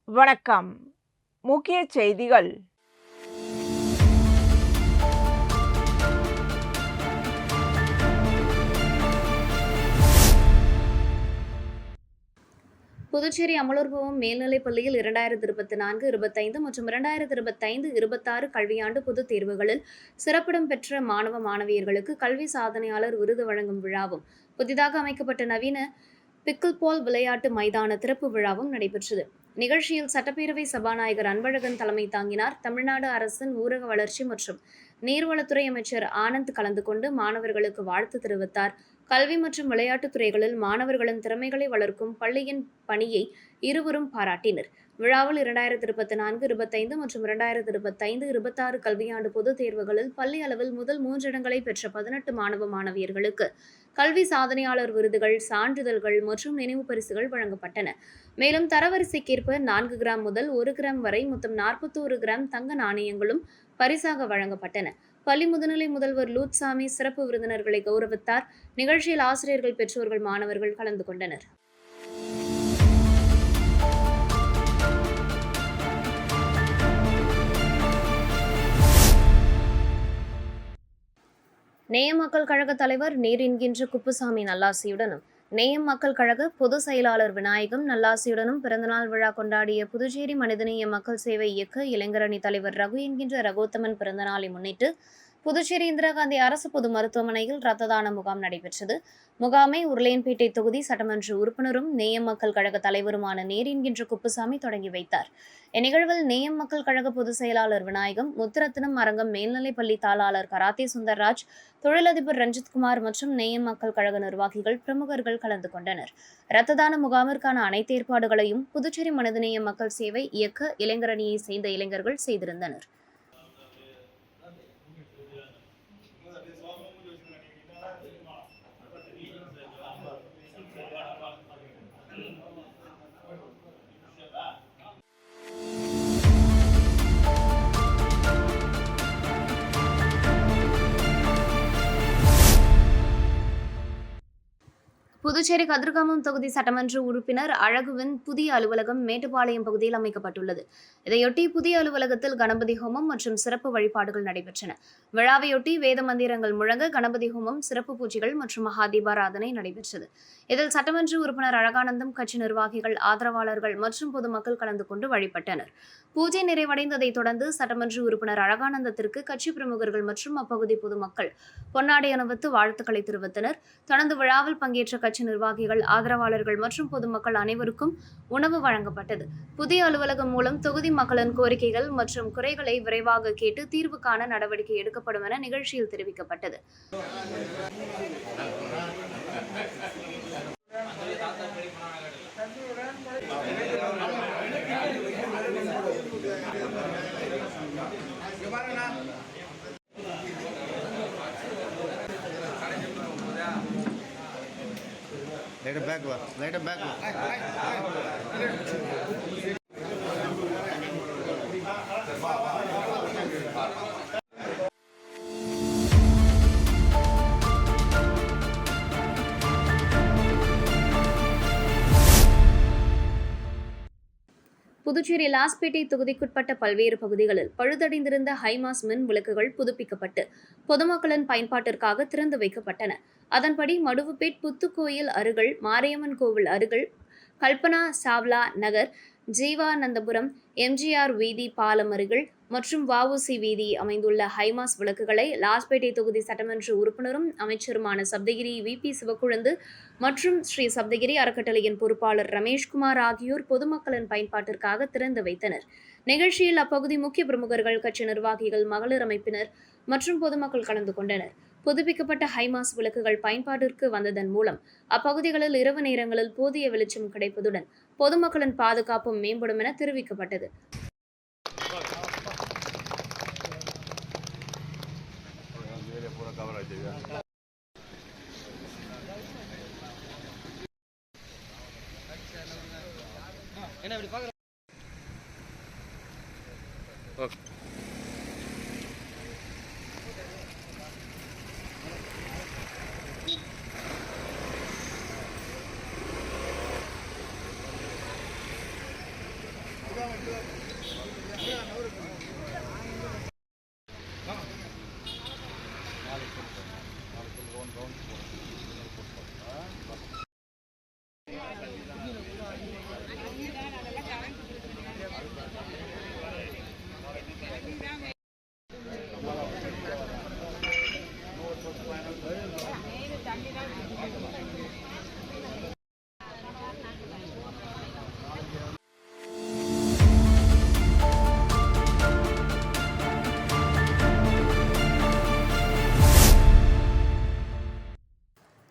வணக்கம். முக்கிய செய்திகள். புதுச்சேரி அமலோற்பவம் மேல்நிலைப் பள்ளியில் 2024-25 மற்றும் 2025-26 கல்வியாண்டு பொதுத் தேர்வுகளில் சிறப்பிடம் பெற்ற மாணவ மாணவியர்களுக்கு கல்வி சாதனையாளர் விருது வழங்கும் விழாவும், புதிதாக அமைக்கப்பட்ட நவீன பிக்கிள்பால் விளையாட்டு மைதான திறப்பு விழாவும் நடைபெற்றது. நிகழ்ச்சியில் சட்டப்பேரவை சபாநாயகர் அன்பழகன் தலைமை தாங்கினார். தமிழ்நாடு அரசின் ஊரக வளர்ச்சி மற்றும் நீர்வளத்துறை அமைச்சர் ஆனந்த் கலந்து கொண்டு மாணவர்களுக்கு வாழ்த்து தெரிவித்தார். கல்வி மற்றும் விளையாட்டுத் துறைகளில் மாணவர்களின் திறமைகளை வளர்க்கும் பள்ளியின் பணியை இருவரும் பாராட்டினர். விழாவில் 2024-25 மற்றும் 2025-26 கல்வியாண்டு பொதுத் தேர்வுகளில் பள்ளி அளவில் முதல் 3 இடங்களை பெற்ற 18 மாணவ மாணவியர்களுக்கு கல்வி சாதனையாளர் விருதுகள், சான்றிதழ்கள் மற்றும் நினைவு பரிசுகள் வழங்கப்பட்டன. மேலும் தரவரிசைக்கேற்ப 4 கிராம் முதல் 1 கிராம் வரை மொத்தம் 41 கிராம் தங்க நாணயங்களும் பரிசாக வழங்கப்பட்டன. பள்ளி முதுநிலை முதல்வர் லூத்சாமி சிறப்பு விருந்தினர்களை கௌரவித்தார். நிகழ்ச்சியில் ஆசிரியர்கள், பெற்றோர்கள், மாணவர்கள் கலந்து கொண்டனர். நேயம் மக்கள் கழக தலைவர் நீர் என்கின்ற குப்புசாமி நல்லாசியுடனும், நேயம் மக்கள் கழக பொதுச் செயலாளர் விநாயகம் நல்லாசியுடனும் பிறந்தநாள் விழா கொண்டாடிய புதுச்சேரி மனிதநேய மக்கள் சேவை இயக்க இளைஞரணி தலைவர் ரகு என்கின்ற ரகோத்தமன் பிறந்தநாளை முன்னிட்டு புதுச்சேரி இந்திரா காந்தி அரசு பொது மருத்துவமனையில் இரத்த தான முகாம் நடைபெற்றது. முகாமை உருளையன்பேட்டை தொகுதி சட்டமன்ற உறுப்பினரும் நேயம் மக்கள் கழக தலைவருமான நேர் என்கின்ற குப்புசாமி தொடங்கி வைத்தார். இந்நிகழ்வில் நேயம் மக்கள் கழக பொதுச் செயலாளர் விநாயகம், முத்துரத்தினம் அரங்கம் மேல்நிலைப்பள்ளி தாளாளர் கராத்தே சுந்தர்ராஜ், தொழிலதிபர் ரஞ்சித்குமார் மற்றும் நேயம் மக்கள் கழக நிர்வாகிகள், பிரமுகர்கள் கலந்து கொண்டனர். இரத்த தான முகாமிற்கான அனைத்து ஏற்பாடுகளையும் புதுச்சேரி மனிதநேய மக்கள் சேவை இயக்க இளைஞரணியை சேர்ந்த இளைஞர்கள் செய்திருந்தனர். புதுச்சேரி கதிர்காமம் தொகுதி சட்டமன்ற உறுப்பினர் அழகுவின் புதிய அலுவலகம் மேட்டுப்பாளையம் பகுதியில் அமைக்கப்பட்டுள்ளது. இதையொட்டி புதிய அலுவலகத்தில் கணபதி ஹோமம் மற்றும் சிறப்பு வழிபாடுகள் நடைபெற்றன. விழாவையொட்டி வேத மந்திரங்கள் முழங்க கணபதி ஹோமம், சிறப்பு பூஜைகள் மற்றும் மகா தீபாராதனை நடைபெற்றது. இதில் சட்டமன்ற உறுப்பினர் அழகானந்தம், கட்சி நிர்வாகிகள், ஆதரவாளர்கள் மற்றும் பொதுமக்கள் கலந்து கொண்டு வழிபட்டனர். பூஜை நிறைவடைந்ததை தொடர்ந்து சட்டமன்ற உறுப்பினர் அழகானந்தத்திற்கு கட்சி பிரமுகர்கள் மற்றும் அப்பகுதி பொதுமக்கள் பொன்னாடை அணிவித்து வாழ்த்துக்களை தெரிவித்தனர். தொடர்ந்து விழாவில் பங்கேற்ற கட்சி நிர்வாகிகள், ஆதரவாளர்கள் மற்றும் பொதுமக்கள் அனைவருக்கும் உணவு வழங்கப்பட்டது. புதிய அலுவலகம் மூலம் தொகுதி மக்களின் கோரிக்கைகள் மற்றும் குறைகளை விரைவாக கேட்டு தீர்வு காண நடவடிக்கை எடுக்கப்படும் என நிகழ்ச்சியில் தெரிவிக்கப்பட்டது. Later back va. Later back va. Puducherry Lawspet தொகுதிக்குட்பட்ட பல்வேறு பகுதிகளில் பழுதடைந்திருந்த ஹைமாஸ் மின் விளக்குகள் புதுப்பிக்கப்பட்டு பொதுமக்களின் பயன்பாட்டிற்காக திறந்து வைக்கப்பட்டன. அதன்படி மடுவுப்பேட் புத்துக்கோயில் அருகில், மாரியம்மன் கோவில் அருகில், கல்பனா சாவ்லா நகர், ஜீவானந்தபுரம், எம்ஜிஆர் வீதி பாலம் அருகில் மற்றும் வஉசி வீதி அமைந்துள்ள ஹைமாஸ் விளக்குகளை லாஸ்பேட்டை தொகுதி சட்டமன்ற உறுப்பினரும் அமைச்சருமான சப்தகிரி வி.பி. சிவக்குழந்து மற்றும் ஸ்ரீ சப்தகிரி அறக்கட்டளையின் பொறுப்பாளர் ரமேஷ்குமார் ஆகியோர் பொதுமக்களின் பயன்பாட்டிற்காக திறந்து வைத்தனர். நிகழ்ச்சியில் அப்பகுதி முக்கிய பிரமுகர்கள், கட்சி நிர்வாகிகள், மகளிர் அமைப்பினர் மற்றும் பொதுமக்கள் கலந்து கொண்டனர். புதுப்பிக்கப்பட்ட ஹைமாஸ் விளக்குகள் பயன்பாட்டிற்கு வந்ததன் மூலம் அப்பகுதிகளில் இரவு நேரங்களில் போதிய வெளிச்சம் கிடைப்பதுடன் பொதுமக்களின் பாதுகாப்பும் மேம்படும் என தெரிவிக்கப்பட்டது.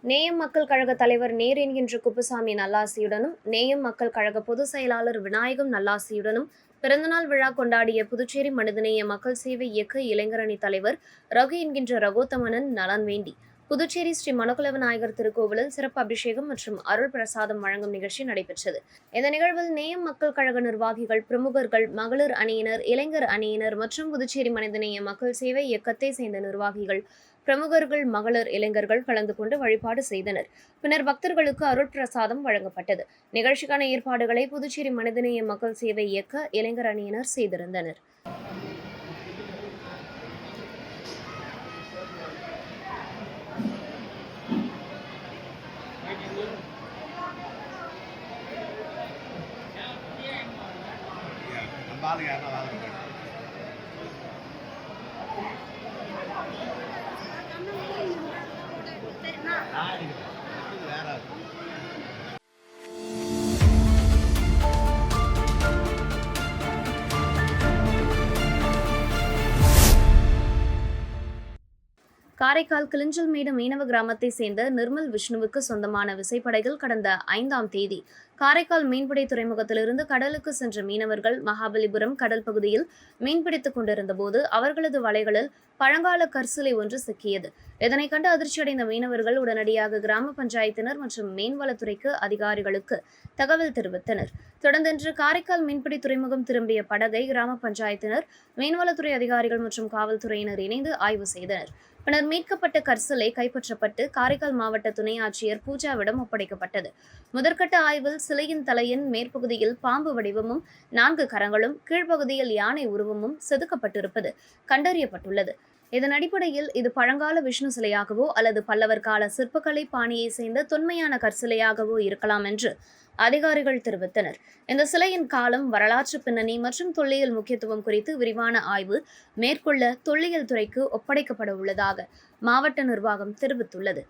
நேயம் மக்கள் கழக தலைவர் நேர் என்கின்ற குப்புசாமி நல்லாசியுடனும் நேயம் மக்கள் கழக பொதுச் செயலாளர் விநாயகம் நல்லாசியுடனும் பிறந்தநாள் விழா கொண்டாடிய புதுச்சேரி மனிதநேய மக்கள் சேவை இயக்க இளைஞரணி தலைவர் ரகு என்கின்ற ரகோத்தமனன் நலன் வேண்டி புதுச்சேரி ஸ்ரீ மணக்குள விநாயகர் திருக்கோவிலில் சிறப்பு அபிஷேகம் மற்றும் அருள் பிரசாதம் வழங்கும் நிகழ்ச்சி நடைபெற்றது. இந்த நிகழ்வில் நேயம் மக்கள் கழக நிர்வாகிகள், பிரமுகர்கள், மகளிர் அணியினர், இளைஞர் அணியினர் மற்றும் புதுச்சேரி மனிதநேய மக்கள் சேவை இயக்கத்தை சேர்ந்த நிர்வாகிகள், பிரமுகர்கள், மகளிர், இளைஞர்கள் கலந்து கொண்டு வழிபாடு செய்தனர். பின்னர் பக்தர்களுக்கு அருள் பிரசாதம் வழங்கப்பட்டது. நிகழ்ச்சிக்கான ஏற்பாடுகளை புதுச்சேரி மனிதநேய மக்கள் சேவை இயக்க இளைஞர் அணியினர் செய்திருந்தனர். காரைக்கால் கிளிஞ்சல்மேடு மீனவ கிராமத்தை சேர்ந்த நிர்மல் விஷ்ணுவுக்கு சொந்தமான விசைப்படகில் கடந்த 5ஆம் தேதி காரைக்கால் மீன்பிடி துறைமுகத்திலிருந்து கடலுக்கு சென்ற மீனவர்கள் மகாபலிபுரம் கடல் பகுதியில் மீன்பிடித்துக் கொண்டிருந்த போது அவர்களது வலைகளில் பழங்கால கற்சிலை ஒன்று சிக்கியது. இதனை கண்டு அதிர்ச்சியடைந்த மீனவர்கள் உடனடியாக கிராம பஞ்சாயத்தினர் மற்றும் மீன்வளத்துறைக்கு அதிகாரிகளுக்கு தகவல் தெரிவித்தனர். தொடர்ந்து காரைக்கால் மீன்பிடி துறைமுகம் திரும்பிய படகை கிராம பஞ்சாயத்தினர், மீன்வளத்துறை அதிகாரிகள் மற்றும் காவல்துறையினர் இணைந்து ஆய்வு செய்தனர். பின்னர் மீட்கப்பட்ட கற்சிலை கைப்பற்றப்பட்டு காரைக்கால் மாவட்ட துணை ஆட்சியர் பூஜாவிடம் ஒப்படைக்கப்பட்டது. முதற்கட்ட ஆய்வில் சிலையின் தலையின் மேற்பகுதியில் பாம்பு வடிவமும் 4 கரங்களும், கீழ்ப்பகுதியில் யானை உருவமும் செதுக்கப்பட்டிருப்பது கண்டறியப்பட்டுள்ளது. இதன் அடிப்படையில் இது பழங்கால விஷ்ணு சிலையாகவோ அல்லது பல்லவர் கால சிற்பக்கலை பாணியை சேர்ந்த தொன்மையான கற்சிலையாகவோ இருக்கலாம் என்று அதிகாரிகள் தெரிவித்தனர். இந்த சிலையின் காலம், வரலாற்று பின்னணி மற்றும் தொல்லியல் முக்கியத்துவம் குறித்து விரிவான ஆய்வு மேற்கொள்ள தொல்லியல் துறைக்கு ஒப்படைக்கப்பட உள்ளதாக மாவட்ட நிர்வாகம் தெரிவித்துள்ளது.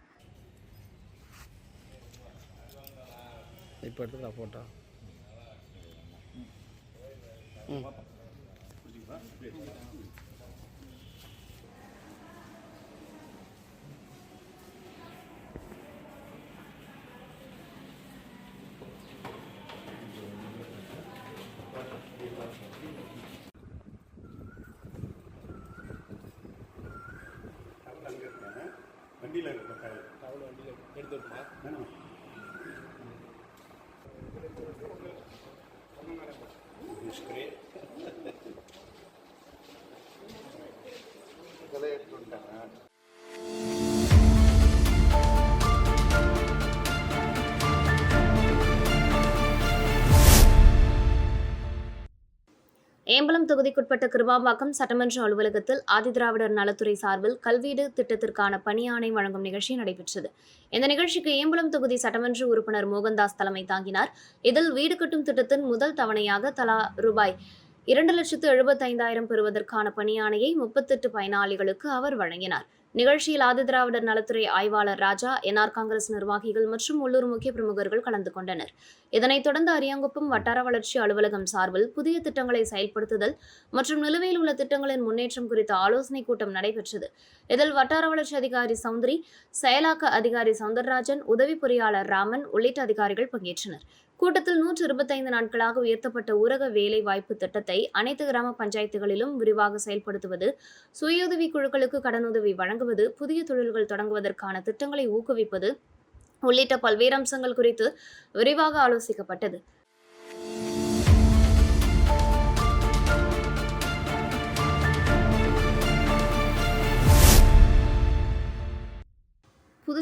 வண்டியில் எடுத்துட்டுமா எடுத்துட்டாங்க. ஏம்பலம் தொகுதிக்குட்பட்ட கிருபாம்பாக்கம் சட்டமன்ற அலுவலகத்தில் ஆதிதிராவிடர் நலத்துறை சார்பில் கல்வீடு திட்டத்திற்கான பணியாணை வழங்கும் நிகழ்ச்சி நடைபெற்றது. இந்த நிகழ்ச்சிக்கு ஏம்பலம் தொகுதி சட்டமன்ற உறுப்பினர் மோகன்தாஸ் தலைமை தாங்கினார். இதில் வீடு கட்டும் திட்டத்தின் முதல் தவணையாக தலா ரூபாய் 2,75,000 பெறுவதற்கான பணியாணையை 38 பயனாளிகளுக்கு அவர் வழங்கினார். நிகழ்ச்சியில் ஆதிதிராவிடர் நலத்துறை ஆய்வாளர் ராஜா, என்ஆர் காங்கிரஸ் நிர்வாகிகள் மற்றும் உள்ளூர் முக்கிய பிரமுகர்கள் கலந்து கொண்டனர். இதனைத் தொடர்ந்து அரியாங்குப்பம் வட்டார வளர்ச்சி அலுவலகம் சார்பில் புதிய திட்டங்களை செயல்படுத்துதல் மற்றும் நிலுவையில் உள்ள திட்டங்களின் முன்னேற்றம் குறித்த ஆலோசனைக் கூட்டம் நடைபெற்றது. இதில் வட்டார வளர்ச்சி அதிகாரி சௌந்தரி, செயலாக்க அதிகாரி சௌந்தரராஜன், உதவி பொறியாளர் ராமன் உள்ளிட்ட அதிகாரிகள் பங்கேற்றனர். கூட்டத்தில் 125 நாட்களாக உயர்த்தப்பட்ட ஊரக வேலை வாய்ப்பு திட்டத்தை அனைத்து கிராம பஞ்சாயத்துகளிலும் விரிவாக செயல்படுத்துவது, சுயஉதவி குழுக்களுக்கு கடனுதவி வழங்குவது, புதிய தொழில்கள் தொடங்குவதற்கான திட்டங்களை ஊக்குவிப்பது உள்ளிட்ட பல்வேறு அம்சங்கள் குறித்து விரிவாக ஆலோசிக்கப்பட்டது.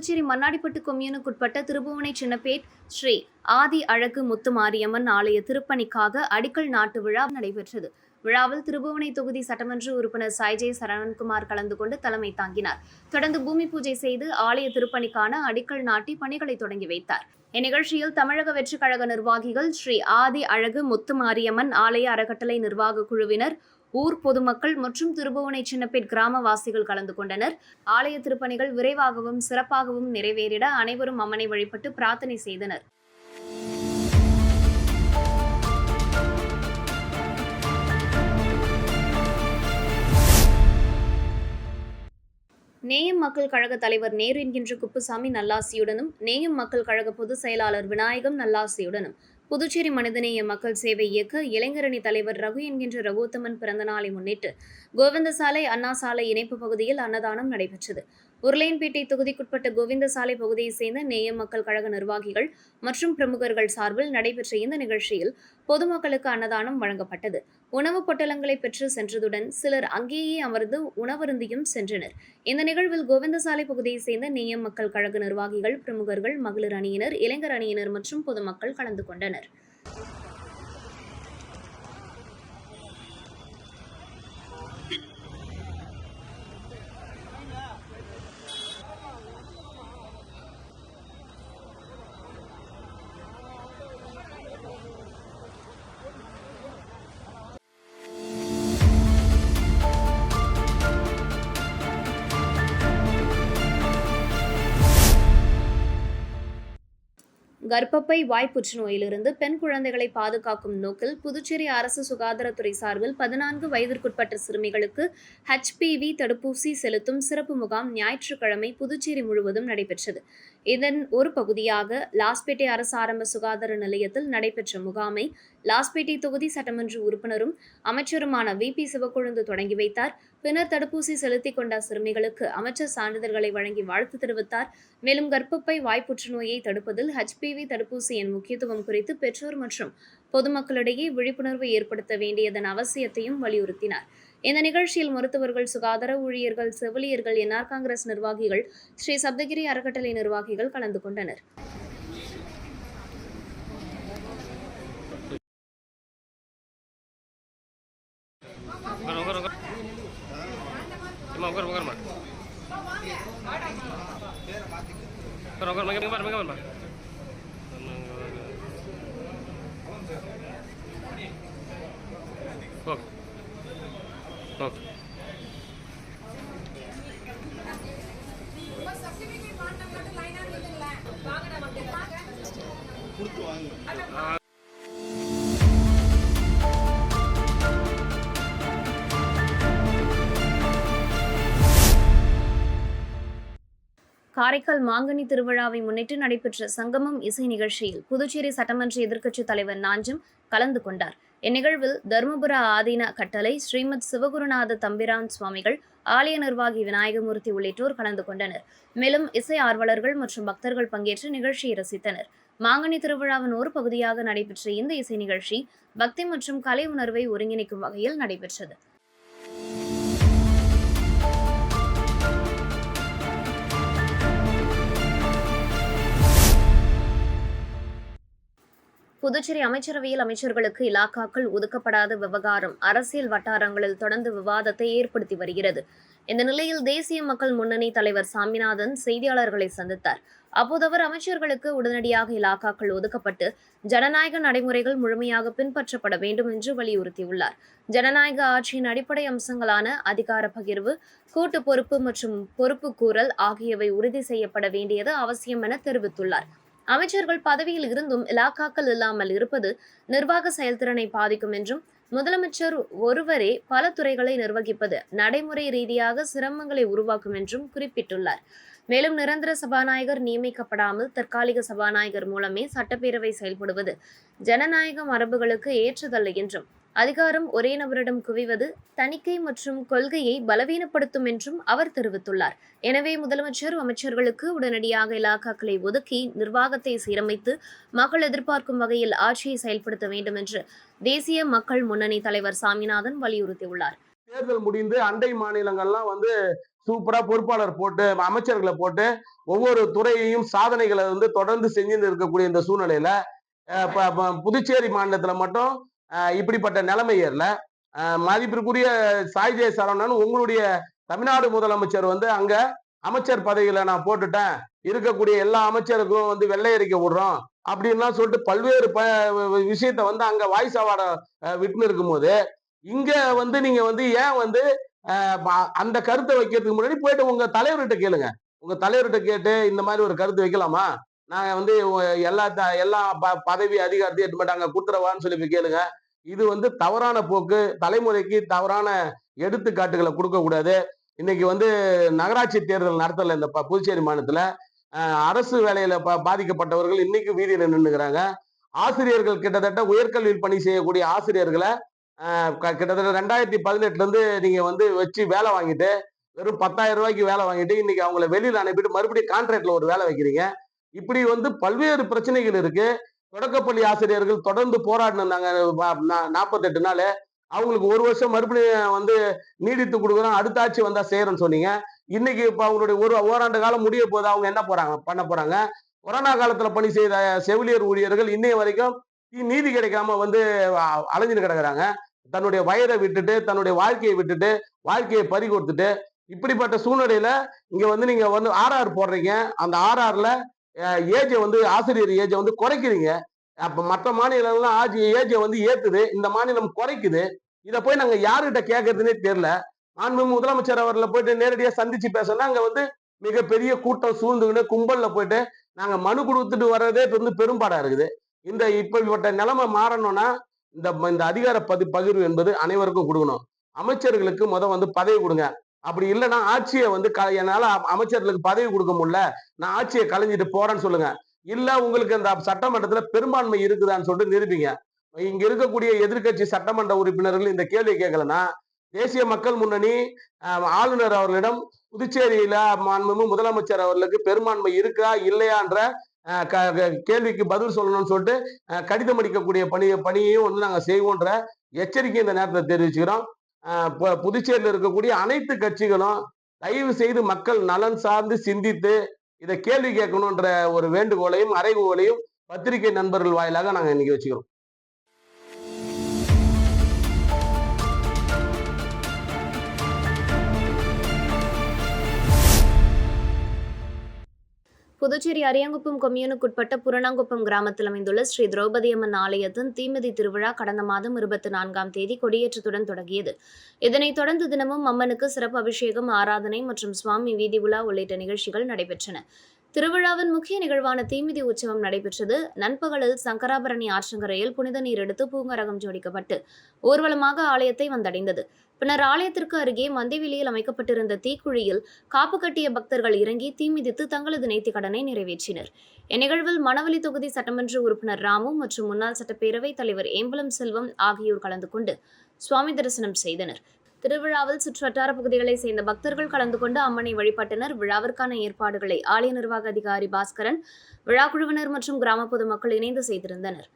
புதுச்சேரி மண்ணாடிப்பட்டு கொம்யூனுக்குட்பட்ட திருபுவனை சின்னப்பேட் ஸ்ரீ ஆதி அழகு முத்துமாரியம்மன் ஆலய திருப்பணிக்காக அடிக்கல் நாட்டு விழா நடைபெற்றது. விழாவில் திருபுவனை தொகுதி சட்டமன்ற உறுப்பினர் சாய்ஜே சரவணன்குமார் கலந்து கொண்டு தலைமை தாங்கினார். தொடர்ந்து பூமி பூஜை செய்து ஆலய திருப்பணிக்கான அடிக்கல் நாட்டி பணிகளை தொடங்கி வைத்தார். இந்நிகழ்ச்சியில் தமிழக வெற்றிக் கழக நிர்வாகிகள், ஸ்ரீ ஆதி அழகு முத்துமாரியம்மன் ஆலய அறக்கட்டளை நிர்வாக குழுவினர், ஊர் பொதுமக்கள் மற்றும் திருபுவனை சின்னப்பேட் கிராமவாசிகள் கலந்து கொண்டனர். ஆலய திருப்பணிகள் விரைவாகவும் சிறப்பாகவும் நிறைவேறிட அனைவரும் அம்மனை வழிபட்டு பிரார்த்தனை செய்தனர். நேயம் மக்கள் கழக தலைவர் நேரு என்கின்ற குப்புசாமி நல்லாசியுடனும், நேயம் மக்கள் கழக பொதுச் செயலாளர் விநாயகம் நல்லாசியுடனும், புதுச்சேரி மனிதநேய மக்கள் சேவை இயக்க இளைஞரணி தலைவர் ரகு என்கின்ற ரகுத்தமன் பிறந்த நாளை முன்னிட்டு கோவிந்தசாலை அண்ணா சாலை இணைப்பு பகுதியில் அன்னதானம் நடைபெற்றது. உருளையன்பேட்டை தொகுதிக்குட்பட்ட கோவிந்தசாலை பகுதியைச் சேர்ந்த நேயம் மக்கள் கழக நிர்வாகிகள் மற்றும் பிரமுகர்கள் சார்பில் நடைபெற்ற இந்த நிகழ்ச்சியில் பொதுமக்களுக்கு அன்னதானம் வழங்கப்பட்டது. உணவுப் பொட்டலங்களை பெற்று சென்றதுடன் சிலர் அங்கேயே அமர்ந்து உணவருந்தியும் சென்றனர். இந்த நிகழ்வில் கோவிந்தசாலை பகுதியைச் சேர்ந்த நேயம் மக்கள் கழக நிர்வாகிகள், பிரமுகர்கள், மகளிர் அணியினர், இளைஞர் அணியினர் மற்றும் பொதுமக்கள் கலந்து கொண்டனர். கர்ப்பப்பை வாய் புற்றுநோயிலிருந்து பெண் குழந்தைகளை பாதுகாக்கும் நோக்கில் புதுச்சேரி அரசு சுகாதாரத்துறை சார்பில் 14 வயதிற்குட்பட்ட சிறுமிகளுக்கு HPV தடுப்பூசி செலுத்தும் சிறப்பு முகாம் ஞாயிற்றுக்கிழமை புதுச்சேரி முழுவதும் நடைபெற்றது. இதன் ஒரு பகுதியாக லாஸ்பேட்டை அரசு ஆரம்ப சுகாதார நிலையத்தில் நடைபெற்ற முகாமை லாஸ்பேட்டை தொகுதி சட்டமன்ற உறுப்பினரும் அமைச்சருமான VP சிவக்கொழுந்து தொடங்கி வைத்தார். பின்னர் தடுப்பூசி செலுத்திக் கொண்ட சிறுமிகளுக்கு அமைச்சர் சான்றிதழ்களை வழங்கி வாழ்த்து தெரிவித்தார். மேலும் கர்ப்பப்பை வாய் புற்றுநோயை தடுப்பதில் HPV தடுப்பூசியின் முக்கியத்துவம் குறித்து பெற்றோர் மற்றும் பொதுமக்களிடையே விழிப்புணர்வு ஏற்படுத்த வேண்டியதன் அவசியத்தையும் வலியுறுத்தினார். இந்த நிகழ்ச்சியில் மருத்துவர்கள், சுகாதார ஊழியர்கள், செவிலியர்கள், NR காங்கிரஸ் நிர்வாகிகள், ஸ்ரீ சப்தகிரி அறக்கட்டளை நிர்வாகிகள் கலந்து கொண்டனர். காரைக்கால் மாங்கனி திருவிழாவை முன்னிட்டு நடைபெற்ற சங்கமம் இசை நிகழ்ச்சியில் புதுச்சேரி சட்டமன்ற எதிர்க்கட்சித் தலைவர் நாஞ்சம் கலந்து கொண்டார். இந்நிகழ்வில் தருமபுர ஆதீன கட்டளை ஸ்ரீமத் சிவகுருநாத தம்பிரான் சுவாமிகள், ஆலய நிர்வாகி விநாயகமூர்த்தி உள்ளிட்டோர் கலந்து கொண்டனர். மேலும் இசை ஆர்வலர்கள் மற்றும் பக்தர்கள் பங்கேற்று நிகழ்ச்சியை ரசித்தனர். மாங்கனி திருவிழாவின் ஒரு பகுதியாக நடைபெற்ற இந்த இசை நிகழ்ச்சி பக்தி மற்றும் கலை உணர்வை ஒருங்கிணைக்கும் வகையில் நடைபெற்றது. புதுச்சேரி அமைச்சரவையில் அமைச்சர்களுக்கு இலாக்காக்கள் ஒதுக்கப்படாத விவகாரம் அரசியல் வட்டாரங்களில் தொடர்ந்து விவாதத்தை ஏற்படுத்தி வருகிறது. இந்த நிலையில் தேசிய மக்கள் முன்னணி தலைவர் சாமிநாதன் செய்தியாளர்களை சந்தித்தார். அப்போது அவர் அமைச்சர்களுக்கு உடனடியாக இலாக்காக்கள் ஒதுக்கப்பட்டு ஜனநாயக நடைமுறைகள் முழுமையாக பின்பற்றப்பட வேண்டும் என்று வலியுறுத்தியுள்ளார். ஜனநாயக ஆட்சியின் அடிப்படை அம்சங்களான அதிகார பகிர்வு, கூட்டு பொறுப்பு மற்றும் பொறுப்பு கூறல் ஆகியவை உறுதி செய்யப்பட வேண்டியது அவசியம் என தெரிவித்துள்ளார். அமைச்சர்கள் பதவியில் இருந்தும் இலாக்காக்கள் இல்லாமல் இருப்பது நிர்வாக செயல்திறனை பாதிக்கும் என்றும், முதலமைச்சர் ஒருவரே பல துறைகளை நிர்வகிப்பது நடைமுறை ரீதியாக சிரமங்களை உருவாக்கும் என்றும் குறிப்பிட்டுள்ளார். மேலும் நிரந்தர சபாநாயகர் நியமிக்கப்படாமல் தற்காலிக சபாநாயகர் மூலமே சட்டப்பேரவை செயல்படுவது ஜனநாயக மரபுகளுக்கு ஏற்றதல்ல என்றும், அதிகாரம் ஒரே நபரிடம் குவிவது தணிக்கை மற்றும் கொள்கையை பலவீனப்படுத்தும் என்றும் அவர் தெரிவித்துள்ளார். எனவே முதலமைச்சர் அமைச்சர்களுக்கு உடனடியாக இலாக்காக்களை ஒதுக்கி நிர்வாகத்தை சீரமைத்து மக்கள் எதிர்பார்க்கும் வகையில் ஆட்சியை செயல்படுத்த வேண்டும் என்று தேசிய மக்கள் முன்னணி தலைவர் சாமிநாதன் வலியுறுத்தியுள்ளார். தேர்தல் முடிந்து அண்டை மாநிலங்கள்லாம் சூப்பரா பொறுப்பாளர் போட்டு அமைச்சர்களை போட்டு ஒவ்வொரு துறையையும் சாதனைகளை வந்து தொடர்ந்து செஞ்சுன்னு இருக்கக்கூடிய இந்த சூழ்நிலையில புதுச்சேரி மாநிலத்துல மட்டும் இப்படிப்பட்ட நிலைமை ஏறல. மதிப்பிற்குரிய சாய் ஜெய சரவணன் உங்களுடைய தமிழ்நாடு முதலமைச்சர் வந்து அங்க அமைச்சர் பதவியில நான் போட்டுட்டேன், இருக்கக்கூடிய எல்லா அமைச்சருக்கும் வந்து வெள்ளை அறிக்கை விடுறோம் அப்படின்லாம் சொல்லிட்டு பல்வேறு விஷயத்த வந்து அங்க வாய்ஸ் அவார்ட விட்டுன்னு இருக்கும்போது இங்க வந்து நீங்க வந்து ஏன் வந்து அந்த கருத்தை வைக்கிறதுக்கு முன்னாடி போயிட்டு உங்க தலைவர்கிட்ட கேளுங்க. உங்க தலைவர்கிட்ட கேட்டு இந்த மாதிரி ஒரு கருத்து வைக்கலாமா, நாங்க வந்து எல்லா பதவி அதிகாரத்தையும் எட்டு மாட்டாங்க குடுத்துறவான்னு சொல்லி போய் கேளுங்க. இது வந்து தவறான போக்கு, தலைமுறைக்கு தவறான எடுத்துக்காட்டுகளை கொடுக்க கூடாது. இன்னைக்கு வந்து நகராட்சி தேர்தல் நடத்தல இந்த புதுச்சேரி மாநிலத்துல. அரசு வேலையில பாதிக்கப்பட்டவர்கள் இன்னைக்கு வீதியில நின்னுக்கிறாங்க. ஆசிரியர்கள் கிட்டத்தட்ட உயர்கல்வியில் பணி செய்யக்கூடிய ஆசிரியர்களை கிட்டத்தட்ட 2018 இருந்து நீங்க வந்து வச்சு வேலை வாங்கிட்டு வெறும் 10,000 ரூபாய்க்கு வேலை வாங்கிட்டு இன்னைக்கு அவங்களை வெளியில அனுப்பிட்டு மறுபடியும் கான்ட்ராக்ட்ல ஒரு வேலை வைக்கிறீங்க. இப்படி வந்து பல்வேறு பிரச்சனைகள் இருக்கு. தொடக்கப்பள்ளி ஆசிரியர்கள் தொடர்ந்து போராடினாங்க 48 நாள். அவங்களுக்கு 1 வருஷம் மறுபடியும் வந்து நீடித்து கொடுக்குறோம், அடுத்த ஆட்சி வந்தா செய்யறோம்னு சொன்னீங்க. இன்னைக்கு இப்ப அவங்களுடைய ஓராண்டு காலம் முடிய போது அவங்க என்ன பண்ண போறாங்க? கொரோனா காலத்துல பணி செய்த செவிலியர் ஊழியர்கள் இன்னைய வரைக்கும் நீதி கிடைக்காம வந்து அலைஞ்சிட்டு கிடக்குறாங்க. தன்னுடைய வயதை விட்டுட்டு, தன்னுடைய வாழ்க்கையை விட்டுட்டு, வாழ்க்கையை பறி கொடுத்துட்டு, இப்படிப்பட்ட சூழ்நிலையில இங்க வந்து நீங்க வந்து RR போடுறீங்க. அந்த RRல ஏஜை வந்து ஆசிரியர் ஏஜை வந்து குறைக்கிறீங்க. அப்ப மற்ற மாநிலங்கள்லாம் ஏஜை வந்து ஏத்துது, இந்த மாநிலம் குறைக்குது. இதை போய் நாங்க யாருகிட்ட கேட்கறதுன்னே தெரியல. மாண்புமிகு முதலமைச்சர் அவர்களை போயிட்டு நேரடியா சந்திச்சு பேசணும். அங்க வந்து மிகப்பெரிய கூட்டம் சூழ்ந்துக்கிட்டு கும்பல்ல போயிட்டு நாங்க மனு கொடுத்துட்டு வர்றதே வந்து பெரும்பாடா இருக்குது. இப்படிப்பட்ட நிலைமை மாறணும்னா இந்த அதிகார பகிர்வு என்பது அனைவருக்கும் கொடுக்கணும். அமைச்சர்களுக்கு வந்து பதவி கொடுங்க. அப்படி இல்லைன்னா ஆட்சியை வந்து என்னால அமைச்சர்களுக்கு பதவி கொடுக்க முடியல, நான் ஆட்சியை கலைஞ்சிட்டு போறேன்னு சொல்லுங்க. இல்ல உங்களுக்கு அந்த சட்டமன்றத்துல பெரும்பான்மை இருக்குதான்னு சொல்லிட்டு நிரூபிங்க. இங்க இருக்கக்கூடிய எதிர்கட்சி சட்டமன்ற உறுப்பினர்கள் இந்த கேள்வி கேட்கலன்னா தேசிய மக்கள் முன்னணி ஆளுநர் அவர்களிடம் புதுச்சேரியில மாண்புமிகு முதலமைச்சர் அவர்களுக்கு பெரும்பான்மை இருக்கா இல்லையான்ற கேள்விக்கு பதில் சொல்லணும்னு சொல்லிட்டு கடிதம் அளிக்கக்கூடிய பணியையும் வந்து நாங்க செய்வோன்ற எச்சரிக்கை இந்த நேரத்தில் தெரிவிச்சுக்கிறோம். புதுச்சேரியில் இருக்கக்கூடிய அனைத்து கட்சிகளும் தயவு செய்து மக்கள் நலன் சார்ந்து சிந்தித்து இதை கேள்வி கேட்கணும்ன்ற ஒரு வேண்டுகோளையும் அறைகூவலையும் பத்திரிகை நண்பர்கள் வாயிலாக நாங்க இன்னைக்கு வச்சுக்கிறோம். புதுச்சேரி அரியாங்குப்பம் கொம்யூனுக்குட்பட்ட புரணாங்குப்பம் கிராமத்தில் அமைந்துள்ள ஸ்ரீ திரௌபதி அம்மன் ஆலயத்தின் தீமிதி திருவிழா கடந்த மாதம் 24ஆம் தேதி கொடியேற்றத்துடன் தொடங்கியது. இதனைத் தொடர்ந்து தினமும் அம்மனுக்கு சிறப்பு அபிஷேகம், ஆராதனை மற்றும் சுவாமி வீதி உலா உள்ளிட்ட நிகழ்ச்சிகள் நடைபெற்றன. திருவிழாவின் முக்கிய நிகழ்வான தீமிதி உற்சவம் நடைபெற்றது. நண்பகலில் சங்கராபரணி ஆற்றங்கரையில் புனித நீர் எடுத்து பூங்கரகம் ஜோடிக்கப்பட்டு ஊர்வலமாக ஆலயத்தை வந்தடைந்தது. பின்னர் ஆலயத்திற்கு அருகே மந்தைவெளியில் அமைக்கப்பட்டிருந்த தீக்குழியில் காப்பு கட்டிய பக்தர்கள் இறங்கி தீமிதித்து தங்களது நேர்த்திக் கடனை நிறைவேற்றினர். இந்நிகழ்வில் மணவெளி தொகுதி சட்டமன்ற உறுப்பினர் ராமு மற்றும் முன்னாள் சட்டப்பேரவைத் தலைவர் ஏம்பலம் செல்வம் ஆகியோர் கலந்து கொண்டு சுவாமி தரிசனம் செய்தனர். திருவிழாவில் சுற்றுவட்டார பகுதிகளைச் சேர்ந்த பக்தர்கள் கலந்து கொண்டு அம்மனை வழிபட்டனர். விழாவிற்கான ஏற்பாடுகளை ஆலய நிர்வாக அதிகாரி பாஸ்கரன், விழா குழுவினர் மற்றும் கிராம பொதுமக்கள் இணைந்து செய்திருந்தனர்.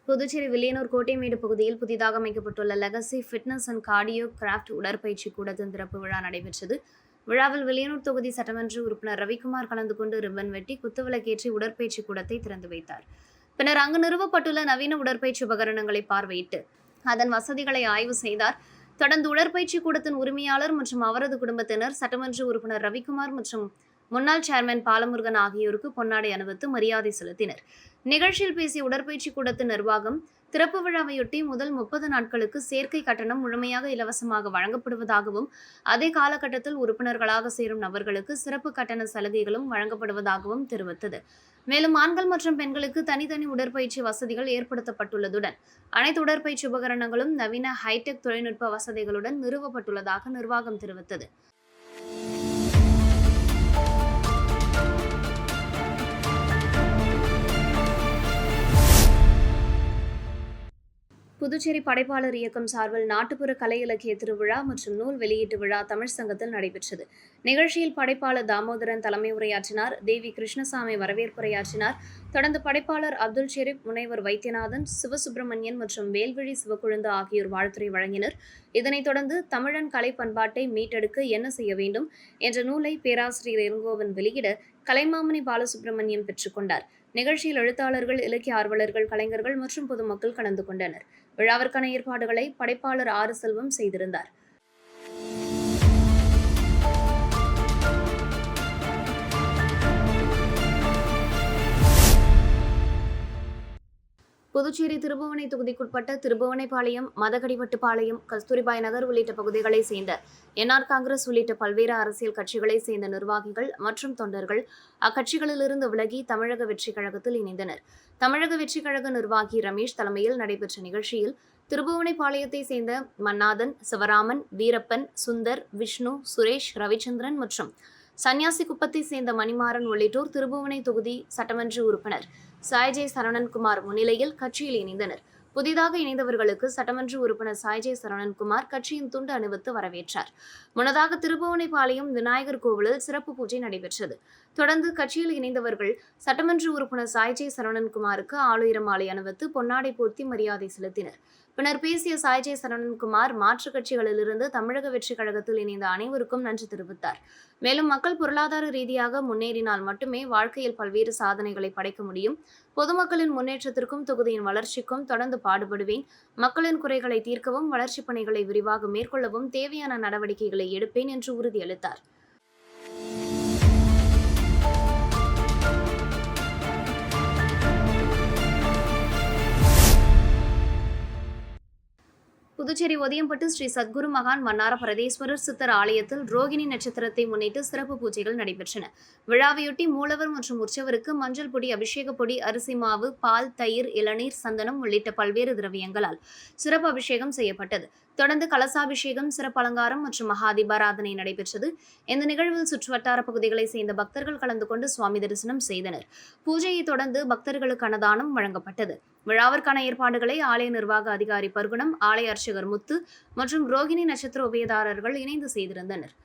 புதுச்சேரி வில்லியனூர் கோட்டைமேடு பகுதியில் புதிதாக அமைக்கப்பட்டுள்ள legacy fitness and cardio craft உடற்பயிற்சி கூடத்தின் திறப்பு விழா நடைபெற்றது. விழாவில் வில்லியனூர் தொகுதி சட்டமன்ற உறுப்பினர் ரவிக்குமார் கலந்து கொண்டு ரிப்பன் வெட்டி குத்துவிளக்கேற்றி உடற்பயிற்சி கூடத்தை திறந்து வைத்தார். பின்னர் அங்கு நிறுவப்பட்டுள்ள நவீன உடற்பயிற்சி உபகரணங்களை பார்வையிட்டு அதன் வசதிகளை ஆய்வு செய்தார். தொடர்ந்து உடற்பயிற்சி கூடத்தின் உரிமையாளர் மற்றும் அவரது குடும்பத்தினர், சட்டமன்ற உறுப்பினர் ரவிக்குமார் மற்றும் முன்னாள் சேர்மன் பாலமுருகன் ஆகியோருக்கு பொன்னாடை அணிவித்து மரியாதை செலுத்தினர். நிகழ்ச்சியில் பேசிய உடற்பயிற்சி கூடத்தின் நிர்வாகம், திறப்பு விழாவையொட்டி முதல் 30 நாட்களுக்கு சேர்க்கை கட்டணம் முழுமையாக இலவசமாக வழங்கப்படுவதாகவும், அதே காலகட்டத்தில் உறுப்பினர்களாக சேரும் நபர்களுக்கு சிறப்பு கட்டண சலுகைகளும் வழங்கப்படுவதாகவும் தெரிவித்தது. மேலும் ஆண்கள் மற்றும் பெண்களுக்கு தனித்தனி உடற்பயிற்சி வசதிகள் ஏற்படுத்தப்பட்டுள்ளதுடன் அனைத்து உடற்பயிற்சி உபகரணங்களும் நவீன ஹைடெக் தொழில்நுட்ப வசதிகளுடன் நிறுவப்பட்டுள்ளதாக நிர்வாகம் தெரிவித்தது. புதுச்சேரி படைப்பாளர் இயக்கம் சார்பில் நாட்டுப்புற கலை இலக்கிய திருவிழா மற்றும் நூல் வெளியீட்டு விழா தமிழ் சங்கத்தில் நடைபெற்றது. நிகழ்ச்சியில் படைப்பாளர் தாமோதரன் தலைமை உரையாற்றினார். தேவி கிருஷ்ணசாமி வரவேற்புரையாற்றினார். தொடர்ந்து படைப்பாளர் அப்துல் ஷெரீப், முனைவர் வைத்தியநாதன், சிவசுப்பிரமணியன் மற்றும் வேல்விழி சிவக்குழுந்து ஆகியோர் வாழ்த்துரை வழங்கினர். இதனைத் தொடர்ந்து தமிழன் கலை பண்பாட்டை மீட்டெடுக்க என்ன செய்ய வேண்டும் என்ற நூலை பேராசிரியர் இளங்கோவன் வெளியிட கலைமாமணி பாலசுப்பிரமணியம் பெற்றுக்கொண்டார். நிகழ்ச்சியில் எழுத்தாளர்கள், இலக்கிய ஆர்வலர்கள், கலைஞர்கள் மற்றும் பொதுமக்கள் கலந்து கொண்டனர். விழாவிற்கான ஏற்பாடுகளை படைப்பாளர் ஆறு செல்வம் செய்திருந்தார். புதுச்சேரி திருபுவனை தொகுதிக்குட்பட்ட திருபுவனைப்பாளையம், மதகடிவட்டுப்பாளையம், கஸ்தூரிபாய் நகர் உள்ளிட்ட பகுதிகளை சேர்ந்த என்ஆர் காங்கிரஸ் உள்ளிட்ட பல்வேறு அரசியல் கட்சிகளை சேர்ந்த நிர்வாகிகள் மற்றும் தொண்டர்கள் அக்கட்சிகளிலிருந்து விலகி தமிழக வெற்றிக் கழகத்தில் இணைந்தனர். தமிழக வெற்றிக் கழக நிர்வாகி ரமேஷ் தலைமையில் நடைபெற்ற நிகழ்ச்சியில் திருபுவனைப்பாளையத்தை சேர்ந்த மன்னாதன், சிவராமன், வீரப்பன், சுந்தர், விஷ்ணு, சுரேஷ், ரவிச்சந்திரன் மற்றும் சன்னியாசி குப்பத்தை சேர்ந்த மணிமாறன் உள்ளிட்டோர் திருபுவனை தொகுதி சட்டமன்ற உறுப்பினர் சாய்ஜே சரவணன்குமார் முன்னிலையில் கட்சியில் இணைந்தனர். புதிதாக இணைந்தவர்களுக்கு சட்டமன்ற உறுப்பினர் சாய்ஜே சரவணன்குமார் கட்சியின் துண்டு அணிவித்து வரவேற்றார். முன்னதாக திருபுவனைப்பாளையம் விநாயகர் கோவிலில் சிறப்பு பூஜை நடைபெற்றது. தொடர்ந்து கட்சியில் இணைந்தவர்கள் சட்டமன்ற உறுப்பினர் சாய்ஜே சரவணன்குமாருக்கு ஆளுயர மாலை அணிவித்து பொன்னாடை போர்த்தி மரியாதை செலுத்தினர். பின்னர் பேசிய சாய்ஜே சரவணன்குமார் மாற்றுக் கட்சிகளிலிருந்து தமிழக வெற்றிக் கழகத்தில் இணைந்த அனைவருக்கும் நன்றி தெரிவித்தார். மேலும் மக்கள் பொருளாதார ரீதியாக முன்னேறினால் மட்டுமே வாழ்க்கையில் பல்வேறு சாதனைகளை படைக்க முடியும். பொதுமக்களின் முன்னேற்றத்திற்கும் தொகுதியின் வளர்ச்சிக்கும் தொடர்ந்து பாடுபடுவேன். மக்களின் குறைகளை தீர்க்கவும் வளர்ச்சிப் பணிகளை விரிவாக மேற்கொள்ளவும் தேவையான நடவடிக்கைகளை எடுப்பேன் என்று உறுதியளித்தார். புதுச்சேரி ஒதியம்பட்டு ஸ்ரீ சத்குரு மகான் மன்னார பரதேஸ்வரர் சித்தர் ஆலயத்தில் ரோகிணி நட்சத்திரத்தை முன்னிட்டு சிறப்பு பூஜைகள் நடைபெற்றன. விழாவையொட்டி மூலவர் மற்றும் உற்சவருக்கு மஞ்சள் பொடி, அபிஷேக பொடி, அரிசி மாவு, பால், தயிர், இளநீர், சந்தனம் உள்ளிட்ட பல்வேறு திரவியங்களால் சிறப்பு அபிஷேகம் செய்யப்பட்டது. தொடர்ந்து கலசாபிஷேகம், சிறப்பு அலங்காரம் மற்றும் மகா தீபாராதனை நடைபெற்றது. இந்த நிகழ்வில் சுற்றுவட்டார பகுதிகளை சேர்ந்த பக்தர்கள் கலந்து கொண்டு சுவாமி தரிசனம் செய்தனர். பூஜையை தொடர்ந்து பக்தர்களுக்கு அன்னதானம் வழங்கப்பட்டது. விழாவிற்கான ஏற்பாடுகளை ஆலய நிர்வாக அதிகாரி பர்குணம், ஆலய அர்ச்சகர் முத்து மற்றும் ரோகிணி நட்சத்திர உபயதாரர்கள் இணைந்து செய்திருந்தனர்.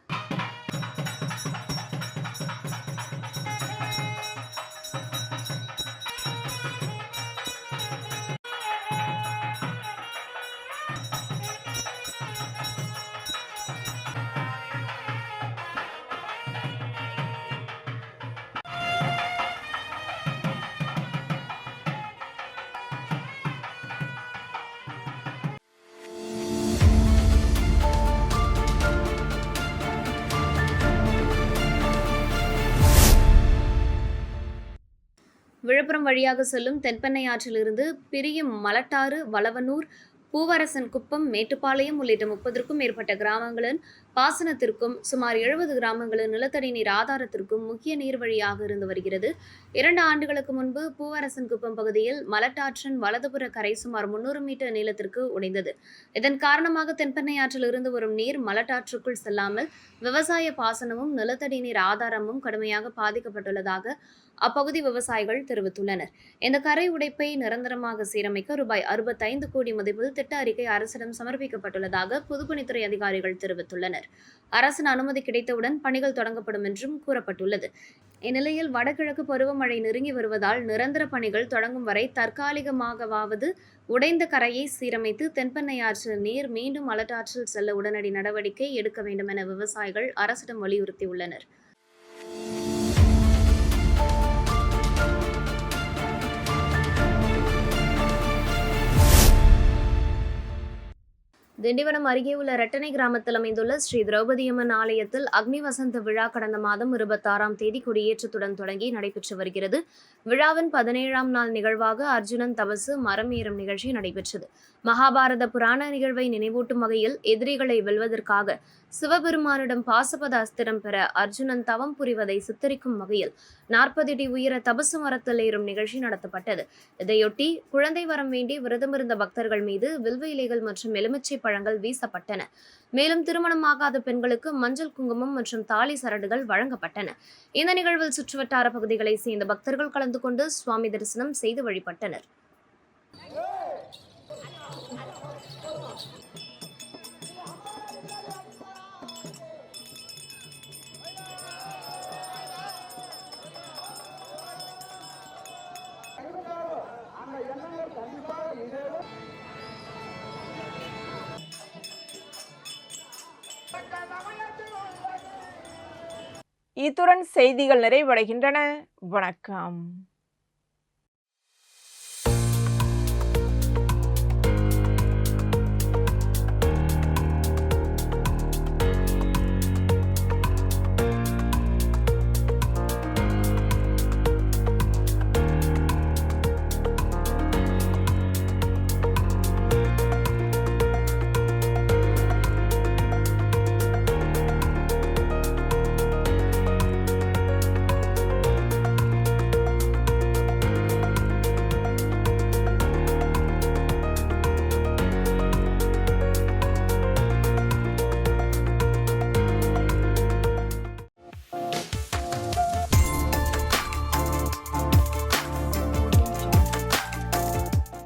விழுப்புரம் வழியாக செல்லும் தென்பெண்ணை ஆற்றிலிருந்து பிரியும் மலட்டாறு, வளவனூர், பூவரசன் குப்பம், மேட்டுப்பாளையம் உள்ளிட்ட 30க்கும் மேற்பட்ட கிராமங்களின் பாசனத்திற்கும் சுமார் 70 கிராமங்களின் நிலத்தடி நீர் ஆதாரத்திற்கும் முக்கிய நீர்வழியாக இருந்து வருகிறது. 2 ஆண்டுகளுக்கு முன்பு பூவரசன் குப்பம் பகுதியில் மலட்டாற்றின் வலதுபுற கரை சுமார் 300 மீட்டர் நீளத்திற்கு உடைந்தது. இதன் காரணமாக தென்பெண்ணை ஆற்றில் இருந்து வரும் நீர் மலட்டாற்றுக்குள் செல்லாமல் விவசாய பாசனமும் நிலத்தடி நீர் ஆதாரமும் கடுமையாக பாதிக்கப்பட்டுள்ளதாக அப்பகுதி விவசாயிகள் தெரிவித்துள்ளனர். இந்த கரை உடைப்பை நிரந்தரமாக சீரமைக்க ரூபாய் 65 கோடி மதிப்பில் திட்ட அறிக்கை அரசிடம் சமர்ப்பிக்கப்பட்டுள்ளதாக பொதுப்பணித்துறை அதிகாரிகள் தெரிவித்துள்ளனர். அரசின் அனுமதி கிடைத்தவுடன் பணிகள் தொடங்கப்படும் என்றும் கூறப்பட்டுள்ளது. இந்நிலையில் வடகிழக்கு பருவமழை நெருங்கி வருவதால் நிரந்தர பணிகள் தொடங்கும் வரை தற்காலிகமாகவாவது உடைந்த கரையை சீரமைத்து தென்பெண்ணை ஆற்றில் நீர் மீண்டும் மலட்டாற்றில் செல்ல உடனடி நடவடிக்கை எடுக்க வேண்டும் என விவசாயிகள் அரசிடம் வலியுறுத்தியுள்ளனர். திண்டிவனம் அருகே உள்ள ரெட்டனை கிராமத்தில் அமைந்துள்ள ஸ்ரீ திரௌபதியம்மன் ஆலயத்தில் அக்னி வசந்த விழா கடந்த மாதம் 26ஆம் தேதி கொடியேற்றத்துடன் தொடங்கி நடைபெற்று வருகிறது. விழாவின் 17ஆம் நாள் நிகழ்வாக அர்ஜுனன் தபசு மரம் ஏறும் நிகழ்ச்சி நடைபெற்றது. மகாபாரத புராண நிகழ்வை நினைவூட்டும் வகையில் எதிரிகளை வெல்வதற்காக சிவபெருமானிடம் பாசுபத அஸ்திரம் பெற அர்ஜுனன் தவம் புரிவதை சித்தரிக்கும் வகையில் 40 அடி உயர தபசு மரத்தில் ஏறும் நிகழ்ச்சி நடத்தப்பட்டது. இதையொட்டி குழந்தை வரம் வேண்டி விரதமிருந்த பக்தர்கள் மீது வில்வ இலைகள் மற்றும் எலுமிச்சை பழங்கள் வீசப்பட்டன. மேலும் திருமணமாகாத பெண்களுக்கு மஞ்சள் குங்குமம் மற்றும் தாலி சரடுகள் வழங்கப்பட்டன. இந்த நிகழ்வில் சுற்றுவட்டார பகுதிகளை சேர்ந்த பக்தர்கள் கலந்து கொண்டு சுவாமி தரிசனம் செய்து வழிபட்டனர். இத்துடன் செய்திகள் நிறைவடைகின்றன. வணக்கம்.